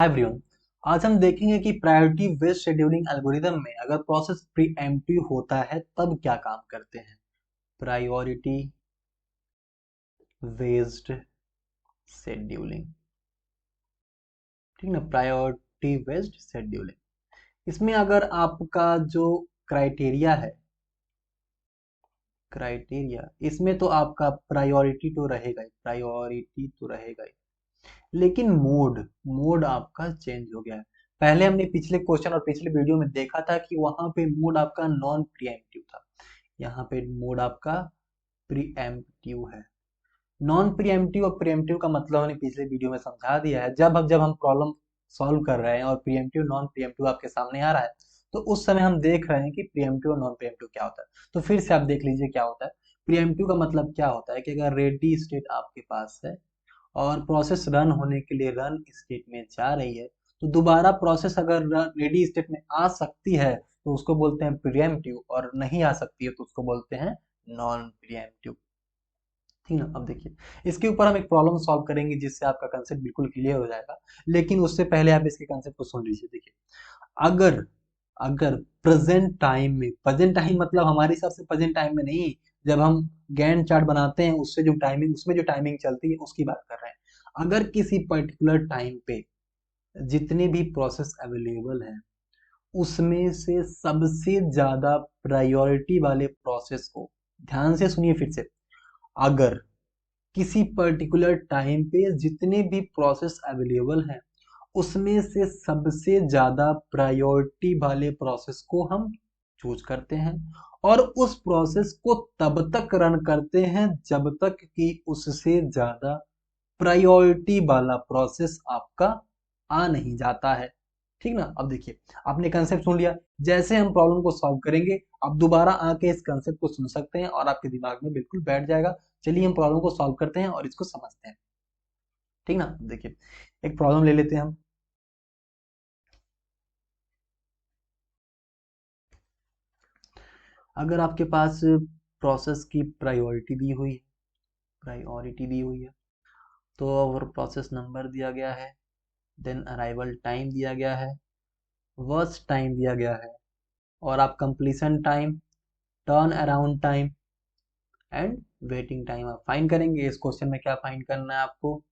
Everyone, आज हम देखेंगे कि प्रायोरिटी बेस्ड शेड्यूलिंग एल्गोरिदम में अगर प्रोसेस प्रीएम्प्टिव होता है तब क्या काम करते हैं। प्रायोरिटी बेस्ड शेड्यूलिंग, ठीक ना। प्रायोरिटी बेस्ड शेड्यूलिंग, इसमें अगर आपका जो क्राइटेरिया है, इसमें तो आपका प्रायोरिटी तो रहेगा ही, लेकिन मोड मोड आपका चेंज हो गया है। पहले हमने पिछले क्वेश्चन और पिछले वीडियो में देखा था कि वहां पे मोड आपका नॉन प्रीएम्प्टिव था, यहाँ पे मोड आपका प्रीएम्प्टिव है। नॉन प्रीएम्प्टिव और प्रीएम्प्टिव का मतलब हमने पिछले वीडियो में समझा दिया है। जब हम प्रॉब्लम सॉल्व कर रहे हैं और प्रीएम्प्टिव नॉन प्रीएम्प्टिव आपके सामने आ रहा है, तो उस समय हम देख रहे हैं कि प्रीएम्प्टिव और नॉन प्रीएम्प्टिव क्या होता है। तो फिर से आप देख लीजिए क्या होता है। प्रीएम्प्टिव का मतलब क्या होता है कि अगर रेडी स्टेट आपके पास है और प्रोसेस रन होने के लिए रन स्टेट में जा रही है, तो दोबारा प्रोसेस अगर रेडी स्टेट में आ सकती है तो उसको बोलते हैं प्रीएम्प्टिव, और नहीं आ सकती है तो उसको बोलते हैं नॉन प्रीएम्प्टिव। ठीक ना। अब देखिए, इसके ऊपर हम एक प्रॉब्लम सॉल्व करेंगे जिससे आपका कंसेप्ट बिल्कुल क्लियर हो जाएगा, लेकिन उससे पहले आप इसके कंसेप्ट को सुन लीजिए। देखिए, अगर अगर प्रेजेंट टाइम मतलब हमारे हिसाब से प्रेजेंट टाइम में नहीं, जब हम गैंट चार्ट बनाते हैं उसमें जो टाइमिंग चलती है उसकी बात कर रहे हैं। अगर किसी पर्टिकुलर टाइम पे जितने भी प्रोसेस अवेलेबल हैं उसमें से सबसे ज्यादा प्रायोरिटी वाले प्रोसेस को, ध्यान से सुनिए फिर से, अगर किसी पर्टिकुलर टाइम पे जितने भी प्रोसेस अवेलेबल हैं उसमें से सबसे ज्यादा प्रायोरिटी वाले प्रोसेस को हम चूज करते हैं और उस प्रोसेस को तब तक रन करते हैं जब तक कि उससे ज्यादा प्रायोरिटी वाला प्रोसेस आपका आ नहीं जाता है। ठीक ना। अब देखिए, आपने कंसेप्ट सुन लिया। जैसे हम प्रॉब्लम को सॉल्व करेंगे, आप दोबारा आके इस कंसेप्ट को सुन सकते हैं और आपके दिमाग में बिल्कुल बैठ जाएगा। चलिए हम प्रॉब्लम को सॉल्व करते हैं और इसको समझते हैं। ठीक ना। देखिए, एक प्रॉब्लम ले लेते हैं हम। अगर आपके पास प्रोसेस की प्रायोरिटी दी हुई है, तो और प्रोसेस नंबर दिया गया है, देन अराइवल टाइम दिया गया है, वर्स्ट टाइम दिया गया है, और आप completion time, turn around time and waiting time आप फाइंड करेंगे। इस क्वेश्चन में क्या फाइंड करना है आपको?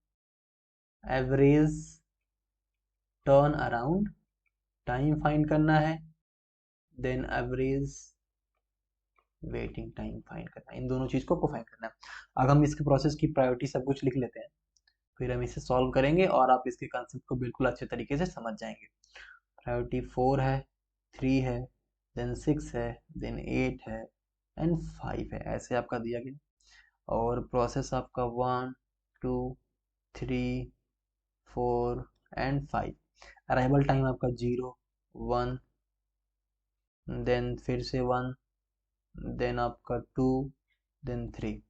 Average turn around time find करना है, then average waiting time find करना है। इन दोनों चीज को फाइंड करना है। अगर हम इसके प्रोसेस की प्रायोरिटी सब कुछ लिख लेते हैं, फिर हम इसे सॉल्व करेंगे और आप इसके कंसेप्ट को बिल्कुल अच्छे तरीके से समझ जाएंगे। प्रायोरिटी 4 है, 3 है, देन 6 है, देन 8 है एंड 5 है, ऐसे आपका दिया गया। और प्रोसेस आपका 1 2 3 4 एंड 5। अराइवल टाइम आपका 0 1, देन फिर से 1, देन आपका 2, देन 3।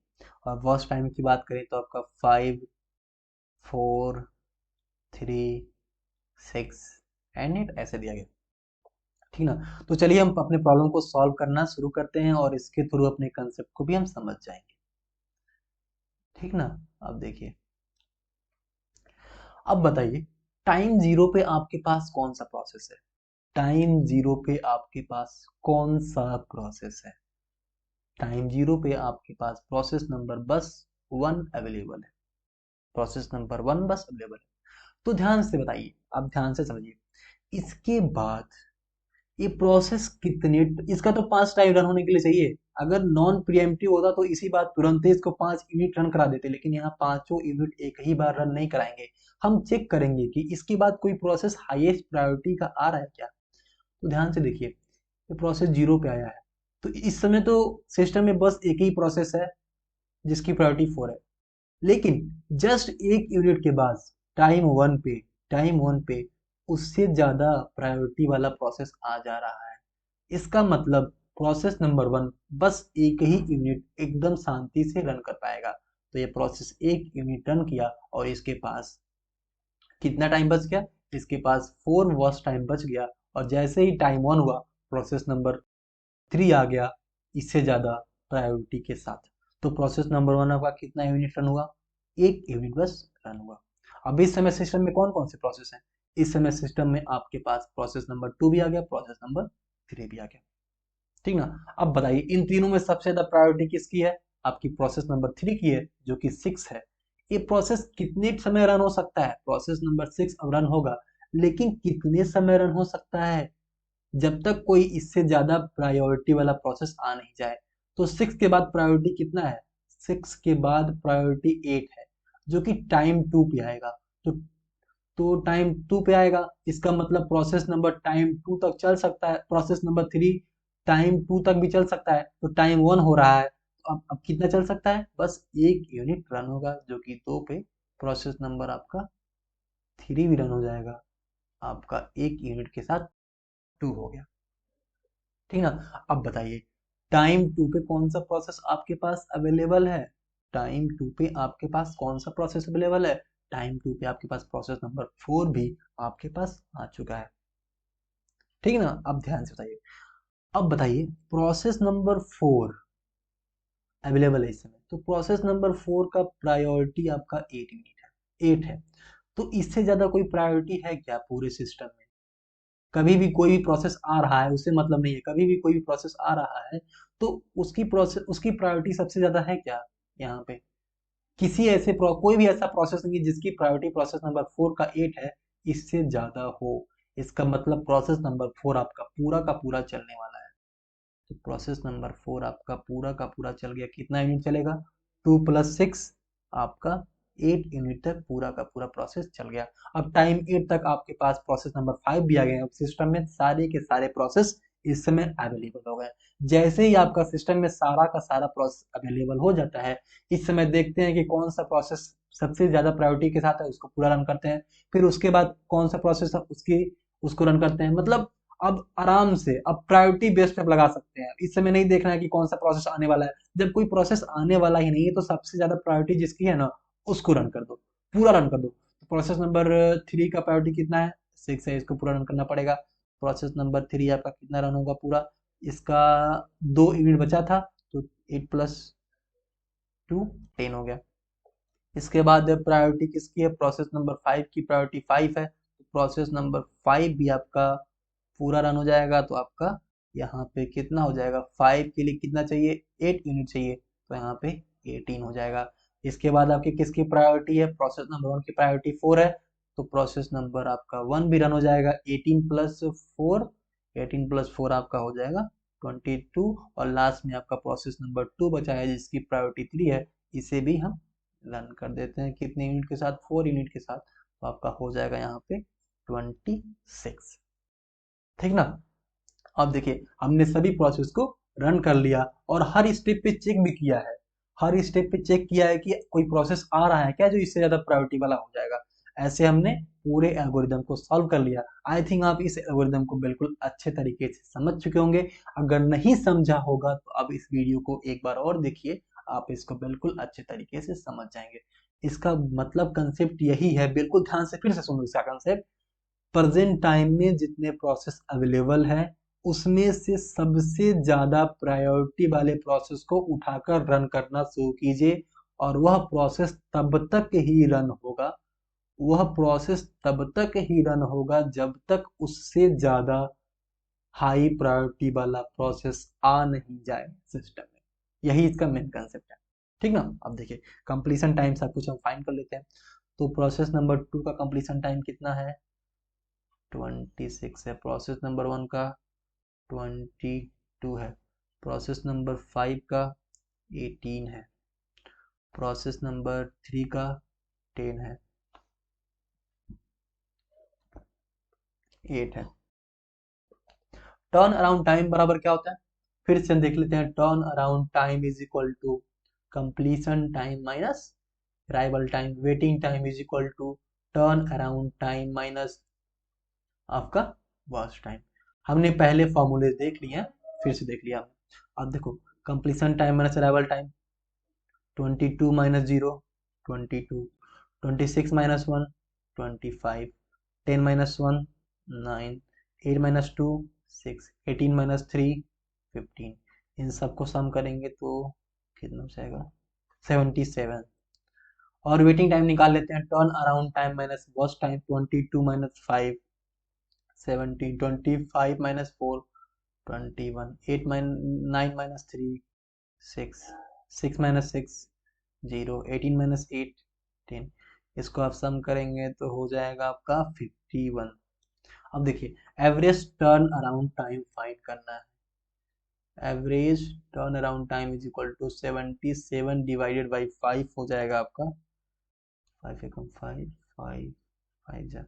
और वर्स्ट टाइम की बात करें तो आपका 5 4 3 6 एंड 8 ऐसे दिया गया। ठीक ना। तो चलिए हम अपने प्रॉब्लम को सॉल्व करना शुरू करते हैं और इसके थ्रू अपने कंसेप्ट को भी हम समझ जाएंगे। ठीक ना। अब देखिए, अब बताइए, टाइम जीरो पे आपके पास कौन सा प्रोसेस है? टाइम जीरो पे आपके पास कौन सा प्रोसेस है? टाइम जीरो पे आपके पास प्रोसेस नंबर बस 1 अवेलेबल है। प्रोसेस नंबर 1 बस अवेलेबल है। तो ध्यान से बताइए, आप ध्यान से समझिए। इसके बाद ये प्रोसेस कितने, इसका तो 5 टाइम रन होने के लिए चाहिए। अगर नॉन प्रीएम्प्टिव होता तो इसी बात तुरंत ही इसको 5 यूनिट रन करा देते, लेकिन यहाँ पांचों यूनिट एक ही बार रन नहीं कराएंगे। हम चेक करेंगे कि इसके बाद कोई प्रोसेस हाईएस्ट प्रायोरिटी का आ रहा है क्या। तो ध्यान से देखिए, ये प्रोसेस जीरो पे आया है, तो इस समय तो सिस्टम में बस एक ही प्रोसेस है जिसकी प्रायोरिटी 4 है। लेकिन जस्ट एक यूनिट के बाद टाइम वन पे उससे ज्यादा प्रायोरिटी वाला प्रोसेस आ जा रहा है। इसका मतलब प्रोसेस नंबर 1 बस एक ही यूनिट एकदम शांति से रन कर पाएगा। तो ये प्रोसेस एक यूनिट रन किया और इसके पास कितना टाइम बच गया? इसके पास 4 वॉच टाइम बच गया। और जैसे ही टाइम 1 हुआ, प्रोसेस नंबर 3 आ गया इससे ज्यादा प्रायोरिटी के साथ। तो प्रोसेस नंबर 1 आपका कितना यूनिट रन हुआ? एक यूनिट बस रन हुआ। अब इस समय सिस्टम में कौन कौन से प्रोसेस हैं? इस समय सिस्टम में आपके पास प्रोसेस नंबर 2 भी आ गया, प्रोसेस नंबर 3 भी आ गया। ठीक ना। अब बताइए इन तीनों में सबसे ज्यादा प्रायोरिटी किसकी है? आपकी प्रोसेस नंबर 3 की है, जो कि 6 है। ये प्रोसेस कितने समय रन हो सकता है? प्रोसेस नंबर 6 अब रन होगा, लेकिन कितने समय रन हो सकता है? जब तक कोई इससे ज्यादा प्रायोरिटी वाला प्रोसेस आ नहीं जाए। तो 6 के बाद प्रायोरिटी कितना है? 6 के बाद प्रायोरिटी 8 है, जो कि टाइम 2 पे आएगा। तो टाइम 2 पे आएगा, इसका मतलब प्रोसेस नंबर टाइम 2 तक चल सकता है, प्रोसेस नंबर 3 टाइम 2 तक भी चल सकता है। तो टाइम 1 हो रहा है, तो अब कितना चल सकता है? बस 1 यूनिट रन होगा, जो कि 2 पे प्रोसेस नंबर आपका 3 भी रन हो जाएगा। आपका 1 यूनिट के साथ 2 हो गया। ठीक ना। अब बताइए टाइम 2 पे कौन सा प्रोसेस आपके पास अवेलेबल है? टाइम 2 पे आपके पास कौन सा प्रोसेस अवेलेबल है? टाइम 2 पे आपके पास प्रोसेस नंबर 4 भी आपके पास आ चुका है। ठीक है ना। अब ध्यान से बताइए, अब बताइए प्रोसेस नंबर 4 अवेलेबल है इस समय, तो प्रोसेस नंबर 4 का प्रायोरिटी आपका 8 यूनिट है, 8 है। तो इससे ज्यादा कोई प्रायोरिटी है क्या पूरे सिस्टम में? कभी भी कोई भी प्रोसेस आ रहा है उससे मतलब नहीं है, कभी भी कोई भी प्रोसेस आ रहा है तो उसकी प्रायोरिटी सबसे ज्यादा है क्या यहाँ पे? कोई भी ऐसा प्रोसेस नहीं है जिसकी प्रायोरिटी प्रोसेस नंबर 4 का 8 है, इससे ज्यादा हो। इसका मतलब प्रोसेस नंबर 4 आपका पूरा का पूरा चलने वाला है। तो प्रोसेस नंबर 4 आपका पूरा का पूरा चल गया। कितना यूनिट चलेगा? 2 + 6 आपका 8 यूनिट तक पूरा का पूरा प्रोसेस चल गया। अब टाइम 8 तक आपके पास प्रोसेस नंबर 5 भी आ गए। अब सिस्टम में सारे के सारे प्रोसेस इस समय अवेलेबल हो गए। जैसे ही आपका सिस्टम में सारा का सारा प्रोसेस अवेलेबल हो जाता है, इस समय देखते हैं कि कौन सा प्रोसेस सबसे ज्यादा प्रायोरिटी के साथ है, उसको पूरा रन करते हैं। फिर उसके बाद कौन सा प्रोसेस उसको रन करते हैं। मतलब अब आराम से अब प्रायोरिटी बेस्ड पे लगा सकते हैं। इस समय नहीं देखना है कि कौन सा प्रोसेस आने वाला है। जब कोई प्रोसेस आने वाला ही नहीं है तो सबसे ज्यादा प्रायोरिटी जिसकी है ना, उसको रन कर दो, पूरा रन कर दो। प्रोसेस नंबर 3 का प्रायोरिटी कितना है? 6 है, इसको पूरा रन करना पड़ेगा। प्रोसेस नंबर 3 आपका कितना रन होगा पूरा? इसका 2 यूनिट बचा था, तो 8 + 2 10 हो गया। इसके बाद प्रायोरिटी किसकी है? प्रोसेस नंबर 5 की प्रायोरिटी 5 है, तो प्रोसेस नंबर 5 भी आपका पूरा रन हो जाएगा। तो आपका यहाँ पे कितना हो जाएगा? 5 के लिए कितना चाहिए? 8 यूनिट चाहिए, तो यहाँ पे 18 हो जाएगा। इसके बाद आपकी किसकी प्रायोरिटी है? प्रोसेस नंबर 1 की प्रायोरिटी 4 है, तो प्रोसेस नंबर आपका 1 भी रन हो जाएगा। 18 + 4 आपका हो जाएगा 22। और लास्ट में आपका प्रोसेस नंबर 2 बचा है जिसकी प्रायोरिटी 3 है, इसे भी हम रन कर देते हैं। कितने यूनिट के साथ? 4 यूनिट के साथ। तो आपका हो जाएगा यहाँ पे 26। ठीक ना। अब देखिए हमने सभी प्रोसेस को रन कर लिया और हर स्टेप पे चेक भी किया है। हर स्टेप पे चेक किया है कि कोई प्रोसेस आ रहा है क्या जो इससे ज्यादा प्रायोरिटी वाला हो जाएगा। ऐसे हमने पूरे एल्गोरिदम को सॉल्व कर लिया। आई थिंक आप इस एल्गोरिदम को बिल्कुल अच्छे तरीके से समझ चुके होंगे। अगर नहीं समझा होगा तो आप इस वीडियो को एक बार और देखिए, आप इसको बिल्कुल अच्छे तरीके से समझ जाएंगे। इसका मतलब कंसेप्ट यही है, बिल्कुल ध्यान से फिर से सुनो इसका कंसेप्ट। प्रेजेंट टाइम में जितने प्रोसेस अवेलेबल हैं उसमें से सबसे ज्यादा प्रायोरिटी वाले प्रोसेस को उठाकर रन करना शुरू कीजिए, और वह प्रोसेस तब तक ही रन होगा, वह प्रोसेस तब तक ही रन होगा जब तक उससे ज्यादा हाई प्रायोरिटी वाला प्रोसेस आ नहीं जाए सिस्टम में। यही इसका मेन कंसेप्ट है। ठीक ना। अब देखिए कंप्लीशन टाइम सब कुछ हम फाइंड कर लेते हैं। तो प्रोसेस नंबर 2 का कंप्लीशन टाइम कितना है? 26 है। प्रोसेस नंबर 1 का 22 है। प्रोसेस नंबर 5 का 18 है। प्रोसेस नंबर 3 का 10 है, 8 है। टर्न अराउंड टाइम बराबर क्या होता है? फिर से हम देख लेते हैं। Turn around time is equal to completion time minus arrival time. Waiting time is equal to turn around time minus आपका वॉच टाइम। हमने पहले फॉर्मूले देख लिए हैं, फिर से देख लिया हमने। अब देखो completion time minus arrival time, 22 minus 0 22, 26 minus 1 25, 10 minus 1 9, 8 minus 2 6, 18 minus 3 15। इन सबको सम करेंगे तो कितना हो जाएगा? 77। और वेटिंग टाइम निकाल लेते हैं, turn around time minus watch time, 22 minus 5 17, 25 minus 4 21, 8 9 minus 3 6, 6 minus 6 0, 18 minus 8 10। इसको आप सम करेंगे तो हो जाएगा आपका 51। अब देखिए, average turn around time find करना है। Average turn around time is equal to 77 divided by 5 हो जाएगा आपका 5 एकम 5 5 5 जा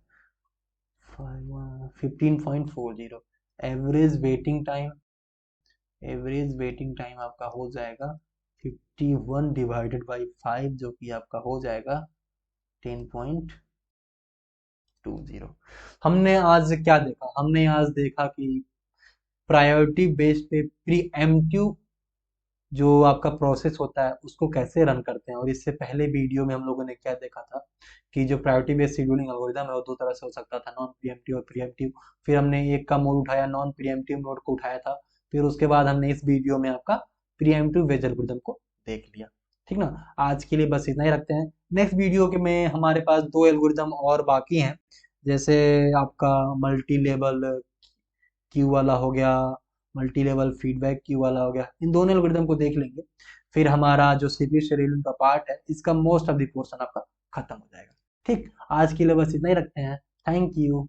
15.40। एवरेज वेटिंग टाइम आपका हो जाएगा 51 डिवाइडेड बाई 5, जो कि आपका हो जाएगा 10.20। हमने आज क्या देखा? हमने आज देखा कि प्रायोरिटी बेस्ड पे प्रीएम्प्टिव जो आपका प्रोसेस होता है उसको कैसे रन करते हैं। और इससे पहले वीडियो में हम लोगों ने क्या देखा था कि जो प्रायोरिटी बेस्ड शेड्यूलिंग एल्गोरिदम है वो दो तरह से हो सकता था, नॉन प्रीएम्प्टिव और प्रीएम्प्टिव। फिर हमने एक का मोड उठाया, नॉन प्रीएम्प्टिव मोड को उठाया था। फिर उसके बाद हमने इस वीडियो में आपका प्रीएम्प्टिव बेस्ड एल्गोरिदम को देख लिया। ठीक ना? आज के लिए बस इतना ही रखते हैं। नेक्स्ट वीडियो के में हमारे पास दो एल्गोरिदम और बाकी हैं, जैसे आपका मल्टी लेवल क्यू वाला हो गया, मल्टी लेवल फीडबैक क्यू वाला हो गया। इन दोनों एल्गोरिदम को देख लेंगे, फिर हमारा जो सीपीयू शेड्यूलिंग का पार्ट है इसका मोस्ट ऑफ द पोर्शन आपका खत्म हो जाएगा। ठीक, आज के लिए बस इतना ही रखते हैं। Thank you.